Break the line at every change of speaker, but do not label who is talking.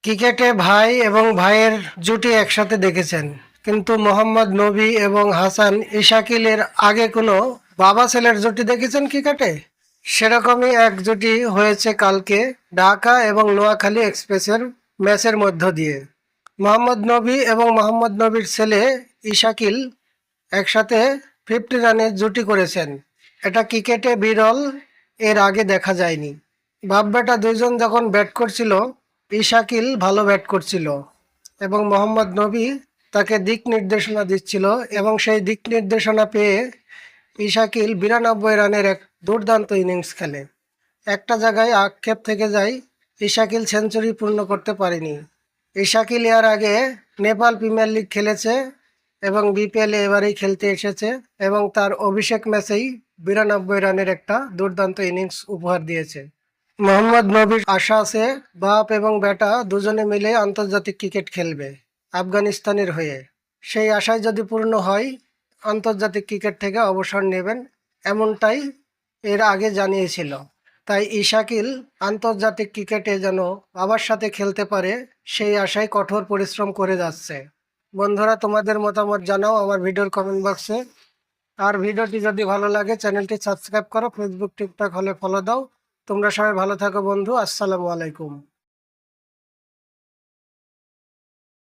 ক্রিকেটে ভাই এবং ভাইয়ের জুটি একসাথে দেখেছেন, কিন্তু মোহাম্মদ নবী এবং হাসান ইশাকিলের আগে কোনো বাবা ছেলের জুটি দেখেছেন ক্রিকেটে? সেরকমই এক জুটি হয়েছে কালকে ঢাকা এবং নোয়াখালী এক্সপ্রেসের ম্যাচের মধ্য দিয়ে। মোহাম্মদ নবী এবং মোহাম্মদ নবীর ছেলে ইশাকিল একসাথে 50 রানের জুটি করেছেন। এটা ক্রিকেটে বিরল, এর আগে দেখা যায়নি। বাপ বেটা দুইজন যখন ব্যাট করছিল, ইশাকিল ভালো ব্যাট করছিল এবং মোহাম্মদ নবী তাকে দিক নির্দেশনা দিচ্ছিল, এবং সেই দিক নির্দেশনা পেয়ে ইশাকিল 92 রানের এক দুর্দান্ত ইনিংস খেলে। একটা জায়গায় আক্ষেপ থেকে যায়, ইশাকিল সেঞ্চুরি পূর্ণ করতে পারেনি। ইশাকিল এর আগে নেপাল প্রিমিয়ার লিগ খেলেছে এবং বিপিএলে এবারেই খেলতে এসেছে, এবং তার অভিষেক ম্যাচেই 92 রানের একটা দুর্দান্ত ইনিংস উপহার দিয়েছে। মোহাম্মদ নবীর আশা আছে বাপ এবং বেটা দুজনে মিলে আন্তর্জাতিক ক্রিকেট খেলবে আফগানিস্তানের হয়ে। সেই আশায় যদি পূর্ণ হয়, আন্তর্জাতিক ক্রিকেট থেকে অবসর নেবেন, এমনটাই এর আগে জানিয়েছিল। তাই ইশাকিল আন্তর্জাতিক ক্রিকেটে যেন বাবার সাথে খেলতে পারে, সেই আশায় কঠোর পরিশ্রম করে যাচ্ছে। বন্ধুরা, তোমাদের মতামত জানাও আমার ভিডিওর কমেন্ট বক্সে। আর ভিডিওটি যদি ভালো লাগে চ্যানেলটি সাবস্ক্রাইব করো, ফেসবুক টিকটক হলে ফলো দাও। তোমরা সবাই ভালো থাকো বন্ধু। আসসালামু আলাইকুম।